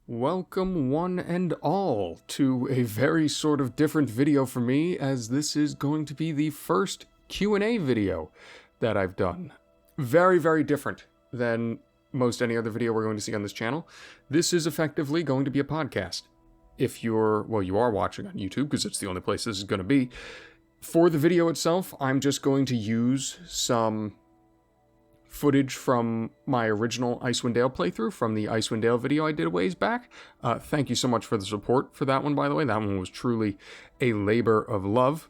Welcome one and all to a very sort of different video for me, as this is going to be the first Q&A video that I've done. Very, very different than most any other video we're going to see on this channel. This is effectively going to be a podcast. If you are watching on YouTube, because it's the only place this is going to be. For the video itself, I'm just going to use some footage from my original Icewind Dale playthrough, from the Icewind Dale video I did a ways back. Thank you so much for the support for that one, by the way. That one was truly a labor of love.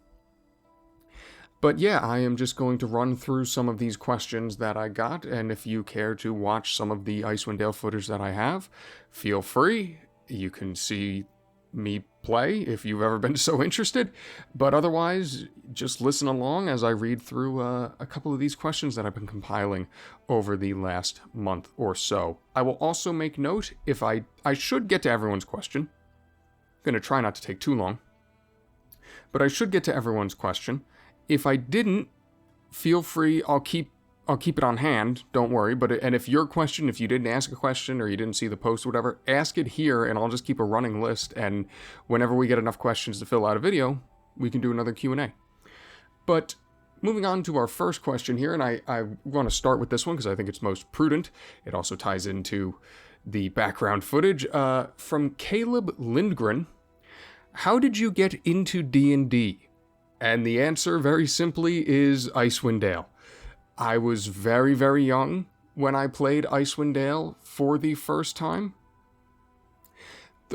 But yeah, I am just going to run through some of these questions that I got, and if you care to watch some of the Icewind Dale footage that I have, feel free. You can see me play if you've ever been so interested, but otherwise just listen along as I read through a couple of these questions that I've been compiling over the last month or so. I will also make note, if I should get to everyone's question. I'm going to try not to take too long, but I should get to everyone's question. If I didn't, feel free, I'll keep it on hand, don't worry, and if your question, if you didn't ask a question or you didn't see the post or whatever, ask it here and I'll just keep a running list, and whenever we get enough questions to fill out a video, we can do another Q&A. But moving on to our first question here, and I want to start with this one because I think it's most prudent. It also ties into the background footage from Caleb Lindgren. How did you get into D&D? And the answer, very simply, is Icewind Dale. I was very, very young when I played Icewind Dale for the first time.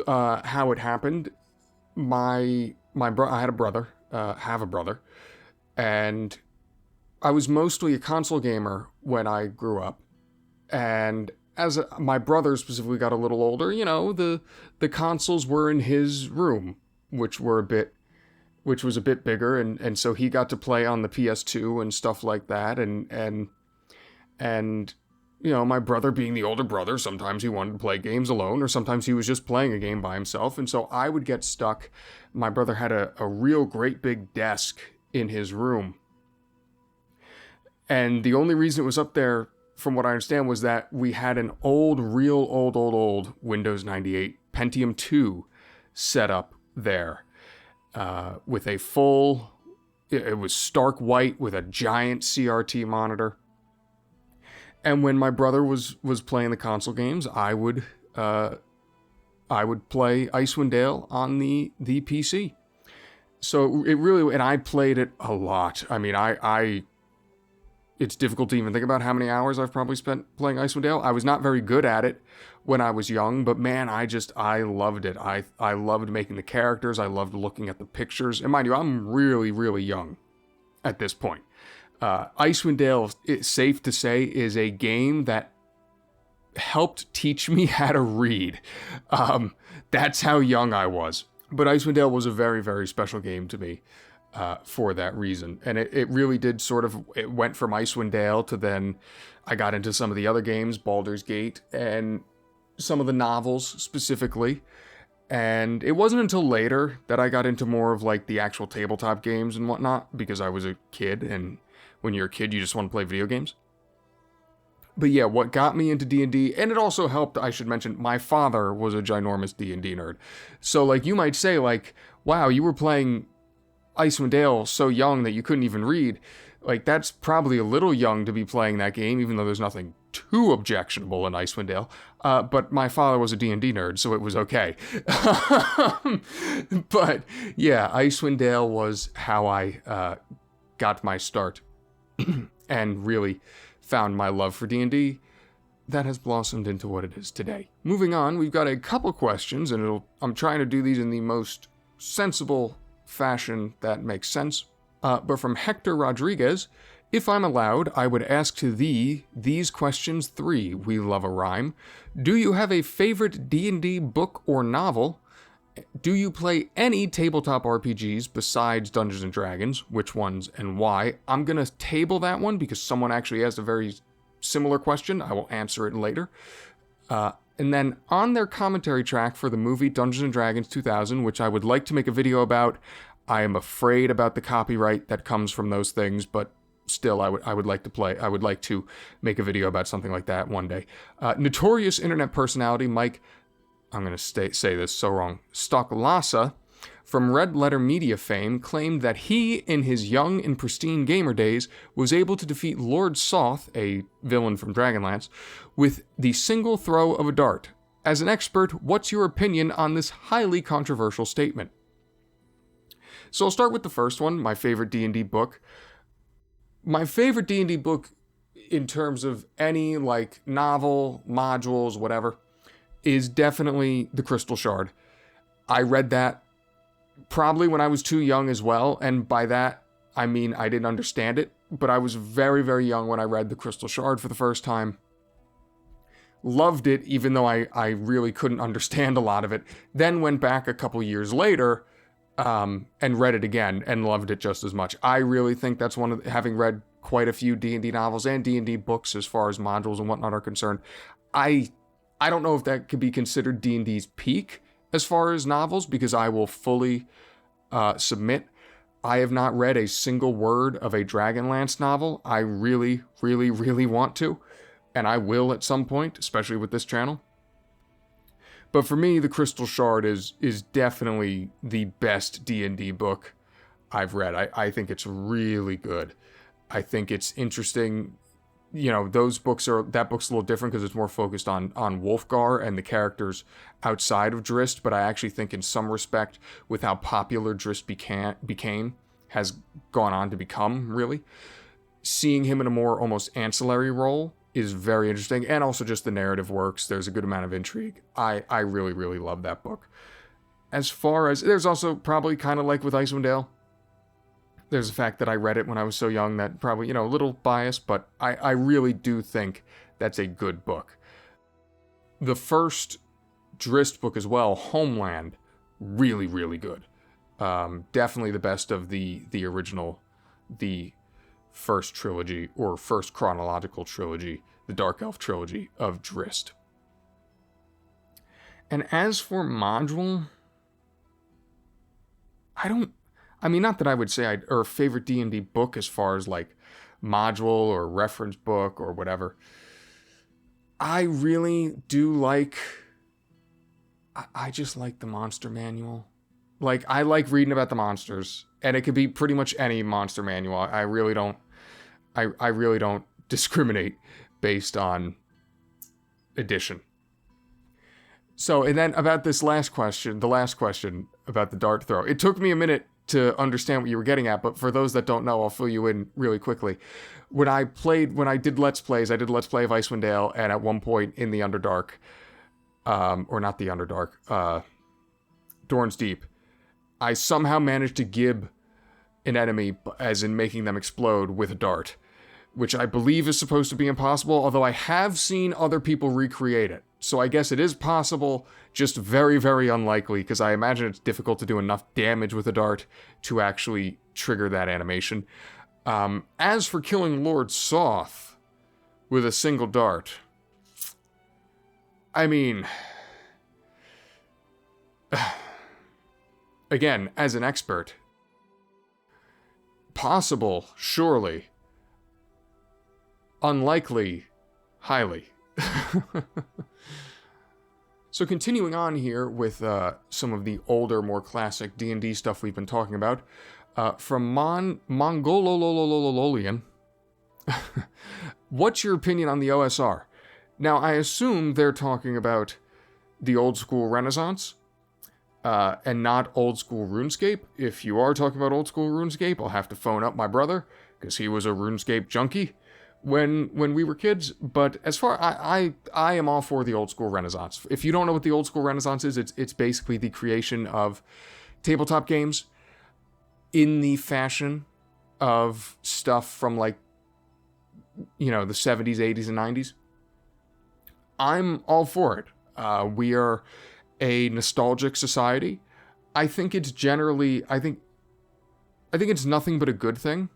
How it happened, I had a brother, have a brother, and I was mostly a console gamer when I grew up. And as my brother specifically got a little older, the consoles were in his room, which was a bit bigger, and so he got to play on the PS2 and stuff like that, and my brother being the older brother, sometimes he wanted to play games alone, or sometimes he was just playing a game by himself, and so I would get stuck. My brother had a real great big desk in his room, and the only reason it was up there, from what I understand, was that we had an real old Windows 98 Pentium 2 set up there. With a full, it was stark white with a giant CRT monitor. And when my brother was playing the console games, I would play Icewind Dale on the PC. So it really, and I played it a lot. I mean, it's difficult to even think about how many hours I've probably spent playing Icewind Dale. I was not very good at it when I was young, but man, I loved it. I loved making the characters. I loved looking at the pictures. And mind you, I'm really, really young at this point. Icewind Dale, it's safe to say, is a game that helped teach me how to read. That's how young I was. But Icewind Dale was a very, very special game to me. For that reason. And it really did it went from Icewind Dale to then I got into some of the other games, Baldur's Gate, and some of the novels specifically. And it wasn't until later that I got into more of like the actual tabletop games and whatnot, because I was a kid, and when you're a kid, you just want to play video games. But yeah, what got me into D&D, and it also helped, I should mention, my father was a ginormous D&D nerd. So like you might say like, wow, you were playing Icewind Dale so young that you couldn't even read. Like, that's probably a little young to be playing that game, even though there's nothing too objectionable in Icewind Dale. But my father was a D&D nerd, so it was okay. But yeah, Icewind Dale was how I got my start and really found my love for D&D that has blossomed into what it is today. Moving on, we've got a couple questions, and I'm trying to do these in the most sensible fashion that makes sense. But from Hector Rodriguez, if I'm allowed, I would ask to thee these questions 3. We love a rhyme. Do you have a favorite D&D book or novel? Do you play any tabletop RPGs besides Dungeons & Dragons? Which ones and why? I'm going to table that one because someone actually asked a very similar question. I will answer it later. And then on their commentary track for the movie Dungeons & Dragons 2000, which I would like to make a video about, I am afraid about the copyright that comes from those things, but still, I would like to make a video about something like that one day. Notorious internet personality Mike I'm going to say this so wrong, Stocklasa, from Red Letter Media fame, claimed that he, in his young and pristine gamer days, was able to defeat Lord Soth, a villain from Dragonlance, with the single throw of a dart. As an expert, what's your opinion on this highly controversial statement? So I'll start with the first one, my favorite D&D book. My favorite D&D book in terms of any, like, novel, modules, whatever, is definitely The Crystal Shard. I read that probably when I was too young as well, and by that, I mean I didn't understand it, but I was very, very young when I read The Crystal Shard for the first time. Loved it, even though I really couldn't understand a lot of it. Then went back a couple years later and read it again and loved it just as much. I really think that's one of, having read quite a few D&D novels and D&D books as far as modules and whatnot are concerned, I don't know if that could be considered D&D's peak as far as novels, because I will fully submit I have not read a single word of a Dragonlance novel. I really, really, really want to, and I will at some point, especially with this channel. But for me, The Crystal Shard is definitely the best D&D book I've read. I think it's really good. I think it's interesting. You know, that book's a little different because it's more focused on Wolfgar and the characters outside of Drizzt, but I actually think in some respect, with how popular Drizzt has gone on to become, really, seeing him in a more almost ancillary role is very interesting, and also just the narrative works. There's a good amount of intrigue. I really, really love that book. As far as, there's also probably kind of like with Icewind Dale, there's the fact that I read it when I was so young that probably, you know, a little biased, but I really do think that's a good book. The first Drizzt book as well, Homeland, really, really good. Definitely the best of the original, the first trilogy, or first chronological trilogy, the Dark Elf trilogy of Drizzt. And as for module, not that I would say or favorite D&D book as far as like module or reference book or whatever. I really do like, I just like the monster manual. Like, I like reading about the monsters, and it could be pretty much any monster manual. I really don't discriminate based on edition. So, and then about this last question, about the dart throw. It took me a minute to understand what you were getting at, but for those that don't know, I'll fill you in really quickly. When I did Let's Plays, I did Let's Play of Icewind Dale, and at one point in the Underdark, or not the Underdark, Dorne's Deep, I somehow managed to gib an enemy, as in making them explode, with a dart, which I believe is supposed to be impossible, although I have seen other people recreate it. So I guess it is possible, just very, very unlikely, because I imagine it's difficult to do enough damage with a dart to actually trigger that animation. As for killing Lord Soth with a single dart, I mean, again, as an expert, possible, surely, unlikely, highly. So continuing on here with some of the older, more classic D&D stuff we've been talking about, from Mongolololololian, what's your opinion on the OSR? Now, I assume they're talking about the old school Renaissance, and not old school RuneScape. If you are talking about old school RuneScape, I'll have to phone up my brother, because he was a RuneScape junkie when we were kids. But as far, I am all for the old school Renaissance. If you don't know what the old school Renaissance is, it's basically the creation of tabletop games in the fashion of stuff from, like, you know, the 70s, 80s, and 90s. I'm all for it. We are a nostalgic society. I think it's generally, I think it's nothing but a good thing.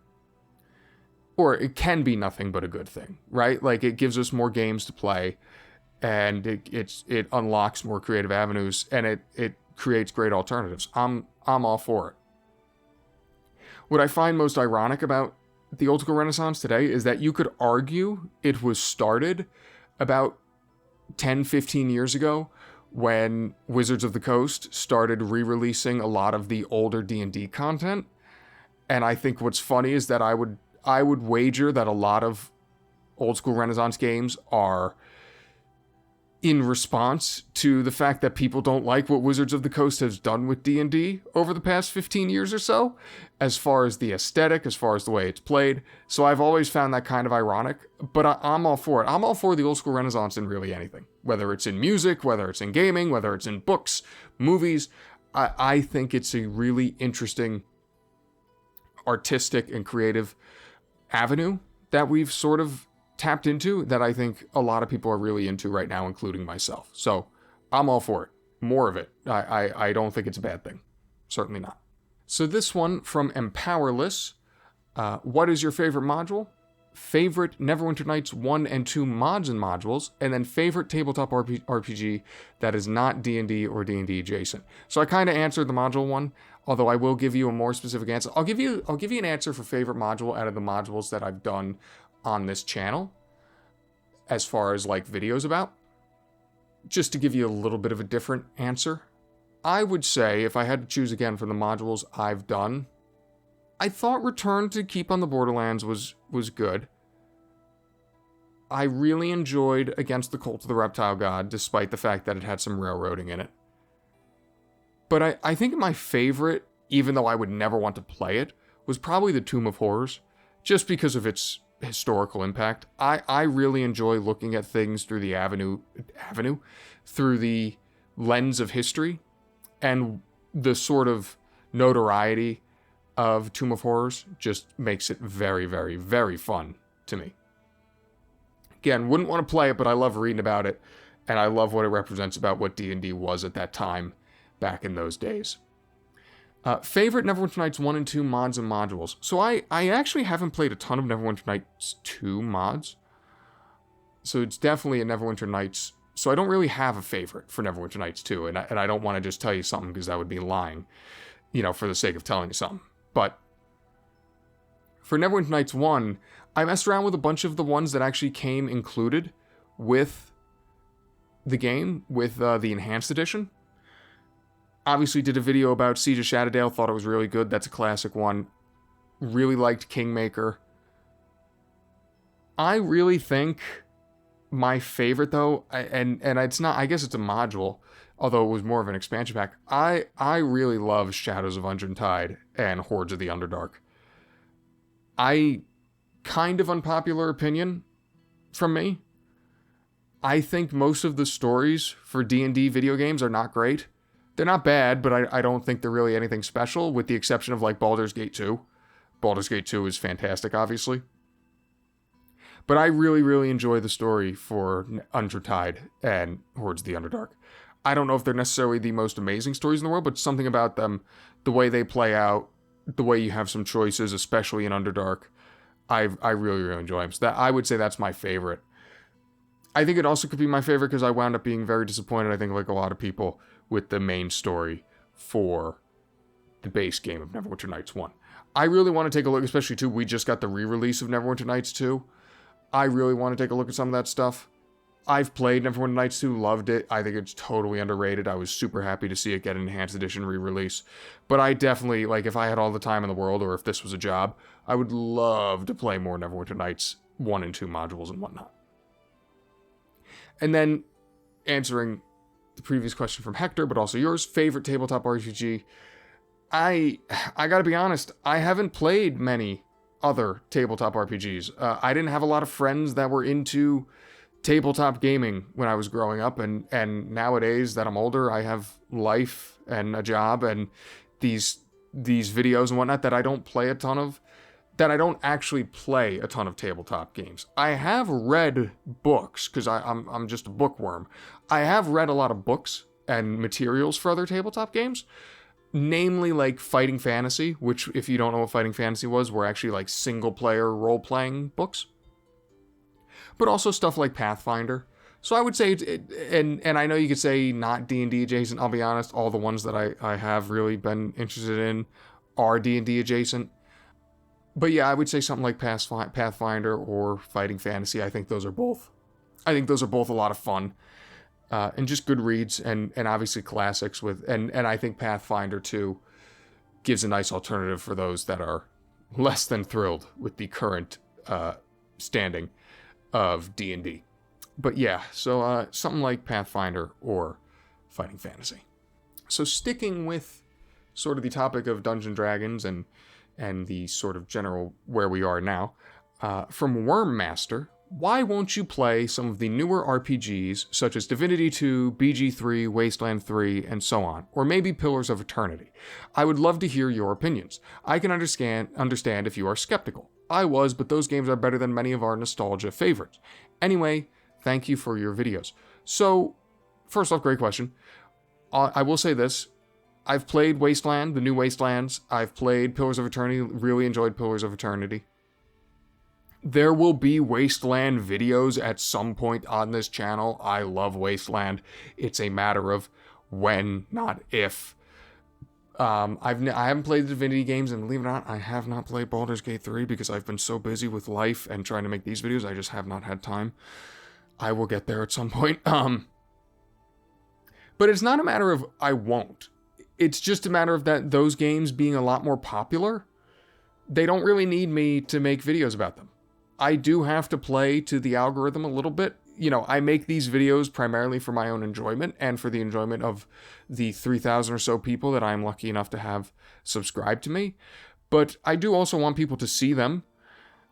Or it can be nothing but a good thing, right? Like, it gives us more games to play, and it unlocks more creative avenues, and it creates great alternatives. I'm all for it. What I find most ironic about the old school Renaissance today is that you could argue it was started about 10, 15 years ago when Wizards of the Coast started re-releasing a lot of the older D&D content. And I think what's funny is that I would wager that a lot of old school Renaissance games are in response to the fact that people don't like what Wizards of the Coast has done with D&D over the past 15 years or so, as far as the aesthetic, as far as the way it's played. So I've always found that kind of ironic, but I'm all for it. I'm all for the old school Renaissance in really anything, whether it's in music, whether it's in gaming, whether it's in books, movies. I think it's a really interesting artistic and creative avenue that we've sort of tapped into that I think a lot of people are really into right now, including myself. So I'm all for it. More of it. I don't think it's a bad thing. Certainly not. So this one from Empowerless. What is your favorite module? Favorite Neverwinter Nights 1 and 2 mods and modules, and then favorite tabletop RPG that is not D&D or D&D adjacent. So I kind of answered the module one, although I will give you a more specific answer. I'll give you an answer for favorite module out of the modules that I've done on this channel, as far as like videos about, just to give you a little bit of a different answer. I would say if I had to choose again from the modules I've done, I thought Return to Keep on the Borderlands was good. I really enjoyed Against the Cult of the Reptile God, despite the fact that it had some railroading in it. But I think my favorite, even though I would never want to play it, was probably the Tomb of Horrors, just because of its historical impact. I really enjoy looking at things through the avenue through the lens of history, and the sort of notoriety of Tomb of Horrors just makes it very, very, very fun to me. Again, wouldn't want to play it, but I love reading about it, and I love what it represents about what D&D was at that time back in those days. Favorite Neverwinter Nights 1 and 2 mods and modules. So I actually haven't played a ton of Neverwinter Nights 2 mods. So it's definitely a Neverwinter Nights. So I don't really have a favorite for Neverwinter Nights 2. And I don't want to just tell you something because that would be lying, for the sake of telling you something. But for Neverwinter Nights 1, I messed around with a bunch of the ones that actually came included with the game, with the Enhanced Edition. Obviously did a video about Siege of Shatterdale, thought it was really good. That's a classic one. Really liked Kingmaker. I really think my favorite, though, and it's not, I guess it's a module, although it was more of an expansion pack. I really love Shadows of Unjuntide and Hordes of the Underdark. Kind of unpopular opinion from me. I think most of the stories for D&D video games are not great. They're not bad, but I don't think they're really anything special, with the exception of, like, Baldur's Gate 2. Baldur's Gate 2 is fantastic, obviously. But I really, really enjoy the story for Unjuntide and Hordes of the Underdark. I don't know if they're necessarily the most amazing stories in the world, but something about them, the way they play out, the way you have some choices, especially in Underdark, I really, really enjoy them. So I would say that's my favorite. I think it also could be my favorite because I wound up being very disappointed, I think, like a lot of people, with the main story for the base game of Neverwinter Nights 1. I really want to take a look, especially too, we just got the re-release of Neverwinter Nights 2. I really want to take a look at some of that stuff. I've played Neverwinter Nights 2, loved it. I think it's totally underrated. I was super happy to see it get an Enhanced Edition re-release. But I definitely, like, if I had all the time in the world, or if this was a job, I would love to play more Neverwinter Nights 1 and 2 modules and whatnot. And then, answering the previous question from Hector, but also yours, favorite tabletop RPG. I gotta be honest, I haven't played many other tabletop RPGs. I didn't have a lot of friends that were into tabletop gaming when I was growing up, and nowadays that I'm older, I have life and a job and these videos and whatnot that I don't play a ton of, that I don't actually play a ton of tabletop games. I have read books, because I'm just a bookworm. I have read a lot of books and materials for other tabletop games, namely like Fighting Fantasy, which, if you don't know what Fighting Fantasy was, were actually like single-player role-playing books. But also stuff like Pathfinder. So I would say, and I know you could say not D&D adjacent, I'll be honest, all the ones that I have really been interested in are D&D adjacent. But yeah, I would say something like Pathfinder or Fighting Fantasy. I think those are both a lot of fun. and just good reads, and obviously classics and I think Pathfinder 2 gives a nice alternative for those that are less than thrilled with the current standing of D&D. But yeah, so something like Pathfinder or Fighting Fantasy. So sticking with sort of the topic of Dungeons & Dragons and the sort of general where we are now, from Wormmaster, why won't you play some of the newer RPGs such as Divinity 2, BG3, Wasteland 3, and so on, or maybe Pillars of Eternity? I would love to hear your opinions. I can understand if you are skeptical. I was, but those games are better than many of our nostalgia favorites. Anyway, thank you for your videos. So, first off, great question. I will say this. I've played Wasteland, the new Wastelands. I've played Pillars of Eternity, really enjoyed Pillars of Eternity. There will be Wasteland videos at some point on this channel. I love Wasteland. It's a matter of when, not if. I haven't played the Divinity games, and believe it or not, I have not played Baldur's Gate 3 because I've been so busy with life and trying to make these videos, I just have not had time. I will get there at some point. But it's not a matter of I won't. It's just a matter of that those games being a lot more popular, they don't really need me to make videos about them. I do have to play to the algorithm a little bit. You know, I make these videos primarily for my own enjoyment and for the enjoyment of the 3,000 or so people that I'm lucky enough to have subscribed to me. But I do also want people to see them.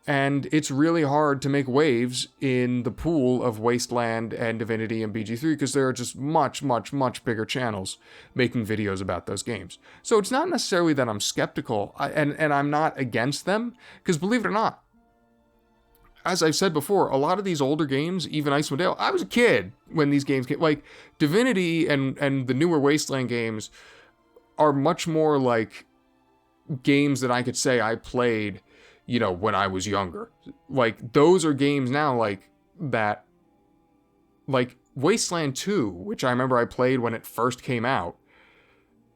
And it's really hard to make waves in the pool of Wasteland and Divinity and BG3 because there are just much, much, much bigger channels making videos about those games. So it's not necessarily that I'm skeptical and I'm not against them, because believe it or not, as I've said before, a lot of these older games, even Icewind Dale, I was a kid when these games came. Like, Divinity and the newer Wasteland games are much more like games that I could say I played, you know, when I was younger. Like, those are games now, like, that, like, Wasteland 2, which I remember I played when it first came out,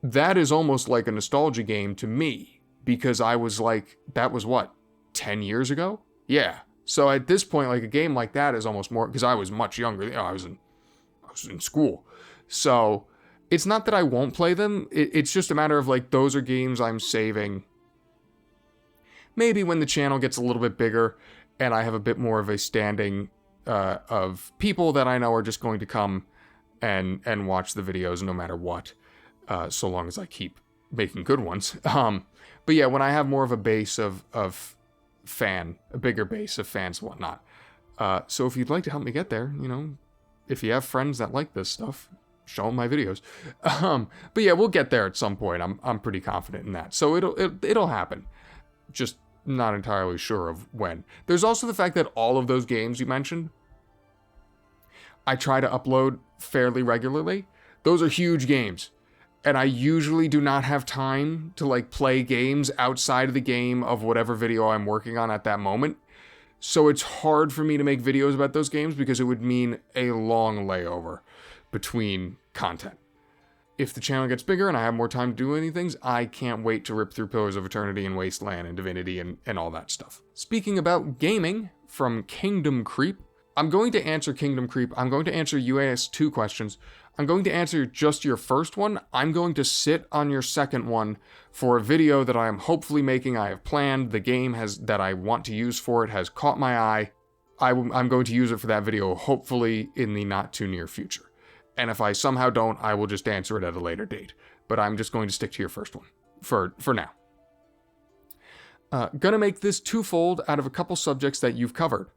that is almost like a nostalgia game to me, because I was like, that was what, 10 years ago? Yeah. So at this point, like, a game like that is almost more, because I was much younger. You know, I was in school. So it's not that I won't play them. It's just a matter of, like, those are games I'm saving. Maybe when the channel gets a little bit bigger and I have a bit more of a standing of people that I know are just going to come and watch the videos no matter what, so long as I keep making good ones. But yeah, when I have more of a base of a bigger base of fans and whatnot. So if you'd like to help me get there, you know, if you have friends that like this stuff, show them my videos. But yeah, we'll get there at some point. I'm pretty confident in that. So it'll happen. Just not entirely sure of when. There's also the fact that all of those games you mentioned, I try to upload fairly regularly. Those are huge games. And I usually do not have time to, like, play games outside of the game of whatever video I'm working on at that moment. So it's hard for me to make videos about those games because it would mean a long layover between content. If the channel gets bigger and I have more time to do any things, I can't wait to rip through Pillars of Eternity and Wasteland and Divinity and all that stuff. Speaking about gaming, from Kingdom Creep, I'm going to answer Kingdom Creep. I'm going to answer you asked 2 questions. I'm going to answer just your first one. I'm going to sit on your second one for a video that I am hopefully making. I have planned. The game that I want to use for it has caught my eye. I'm going to use it for that video, hopefully in the not too near future. And if I somehow don't, I will just answer it at a later date. But I'm just going to stick to your first one for now. Gonna make this twofold out of a couple subjects that you've covered.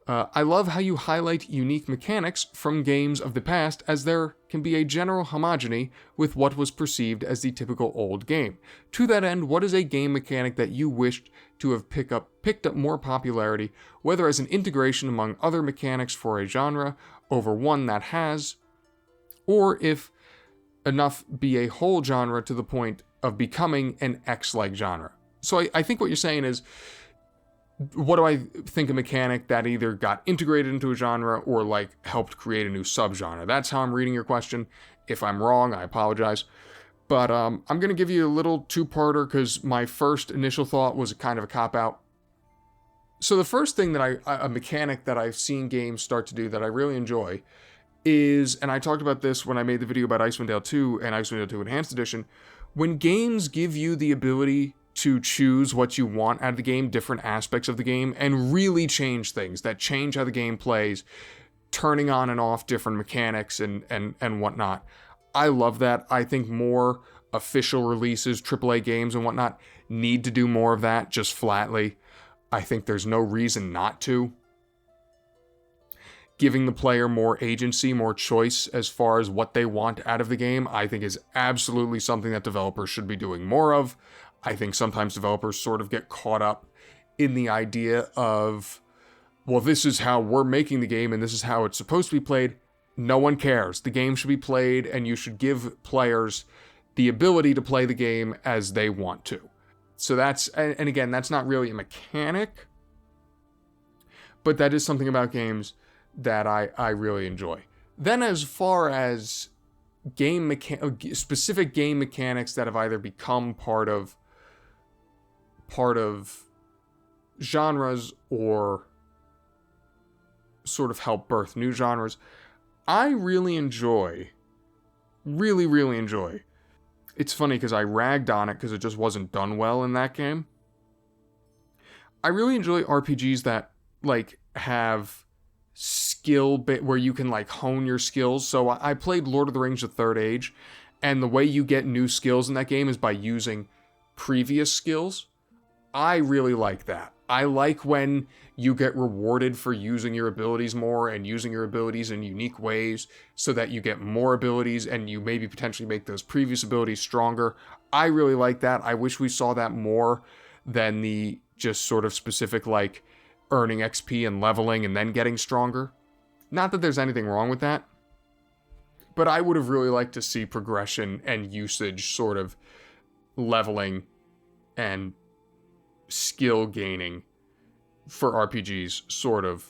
I love how you highlight unique mechanics from games of the past, as there can be a general homogeny with what was perceived as the typical old game. To that end, what is a game mechanic that you wished to have picked up more popularity, whether as an integration among other mechanics for a genre over one that has, or if enough be a whole genre to the point of becoming an X-like genre? So I think what you're saying is, what do I think a mechanic that either got integrated into a genre or, like, helped create a new subgenre? That's how I'm reading your question. If I'm wrong, I apologize. But I'm going to give you a little two-parter because my first initial thought was kind of a cop-out. So the first thing that a mechanic that I've seen games start to do that I really enjoy is, and I talked about this when I made the video about Icewind Dale 2 and Icewind Dale 2 Enhanced Edition, when games give you the ability to choose what you want out of the game, different aspects of the game, and really change things, that change how the game plays, turning on and off different mechanics and whatnot. I love that. I think more official releases, AAA games and whatnot, need to do more of that, just flatly. I think there's no reason not to. Giving the player more agency, more choice as far as what they want out of the game, I think is absolutely something that developers should be doing more of. I think sometimes developers sort of get caught up in the idea of, well, this is how we're making the game and this is how it's supposed to be played. No one cares. The game should be played, and you should give players the ability to play the game as they want to. So that's, and again, that's not really a mechanic, but that is something about games that I really enjoy. Then as far as specific game mechanics that have either become part of genres or sort of help birth new genres, I really enjoy. It's funny because I ragged on it because it just wasn't done well in that game. I really enjoy RPGs that like have skill bit where you can like hone your skills. So I played Lord of the Rings: The Third Age, and the way you get new skills in that game is by using previous skills. I really like that. I like when you get rewarded for using your abilities more and using your abilities in unique ways so that you get more abilities and you maybe potentially make those previous abilities stronger. I really like that. I wish we saw that more than the just sort of specific like earning XP and leveling and then getting stronger. Not that there's anything wrong with that, but I would have really liked to see progression and usage sort of leveling and skill gaining for RPGs sort of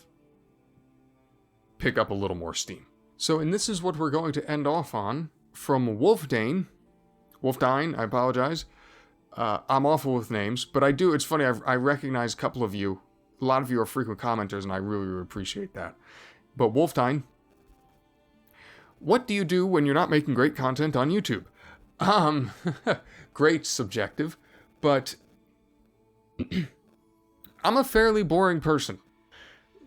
pick up a little more steam. So, and this is what we're going to end off on from Wolfdane, I apologize. I'm awful with names, but I do, it's funny, I recognize a couple of you. A lot of you are frequent commenters, and I really appreciate that. But Wolfdane, what do you do when you're not making great content on YouTube? Great subjective, but I'm a fairly boring person.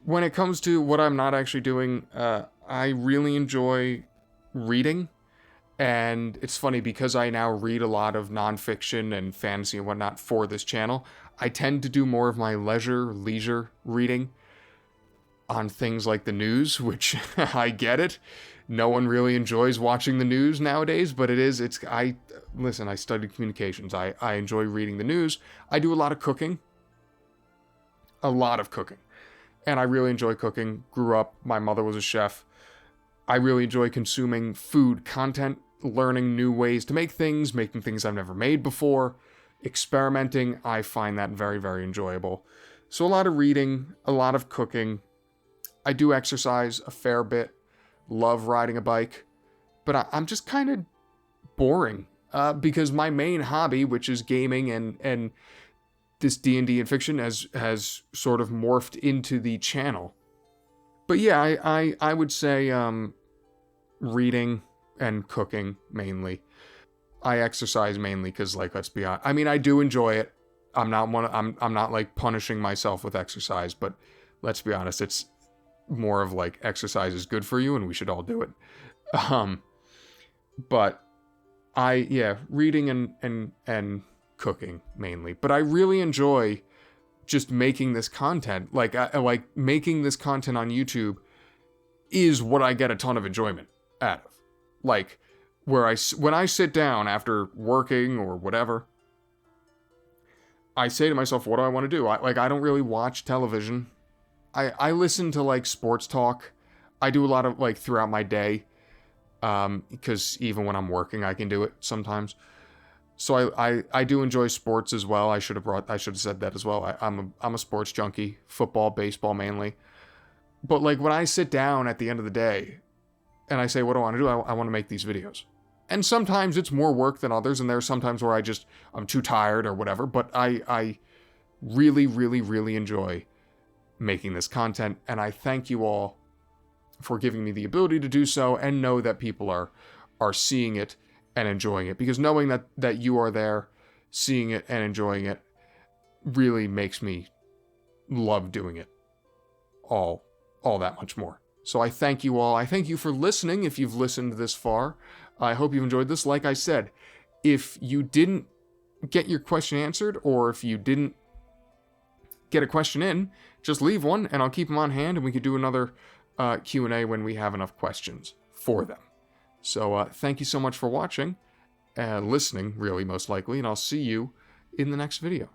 When it comes to what I'm not actually doing, I really enjoy reading. And it's funny because I now read a lot of nonfiction and fantasy and whatnot for this channel. I tend to do more of my leisure reading on things like the news, which I get it. No one really enjoys watching the news nowadays, but I studied communications. I enjoy reading the news. I do a lot of cooking. And I really enjoy cooking. Grew up, my mother was a chef. I really enjoy consuming food content, learning new ways to make things, making things I've never made before, experimenting. I find that very, very enjoyable. So a lot of reading, a lot of cooking. I do exercise a fair bit. Love riding a bike. But I'm just kind of boring because my main hobby, which is gaming and this D&D and fiction, has sort of morphed into the channel. But yeah, I would say reading and cooking mainly. I exercise mainly because, like, let's be honest. I mean, I do enjoy it. I'm not like punishing myself with exercise, but let's be honest. It's more of like exercise is good for you and we should all do it. But reading and cooking mainly. But I really enjoy just making this content. Like making this content on YouTube is what I get a ton of enjoyment out of. Like when I sit down after working or whatever, I say to myself, what do I want to do? I don't really watch television. I listen to like sports talk. I do a lot of like throughout my day. Because even when I'm working, I can do it sometimes. So I do enjoy sports as well. I should have said that as well. I'm a sports junkie, football, baseball mainly. But like when I sit down at the end of the day and I say, what do I want to do? I want to make these videos. And sometimes it's more work than others. And there's sometimes where I'm too tired or whatever. But I really, really, really enjoy making this content. And I thank you all for giving me the ability to do so, and know that people are seeing it and enjoying it. Because knowing that you are there, seeing it and enjoying it, really makes me love doing it all that much more. So I thank you all. I thank you for listening if you've listened this far. I hope you've enjoyed this. Like I said, if you didn't get your question answered, or if you didn't get a question in, just leave one and I'll keep them on hand, and we could do another Q&A when we have enough questions for them. So thank you so much for watching, listening really most likely, and I'll see you in the next video.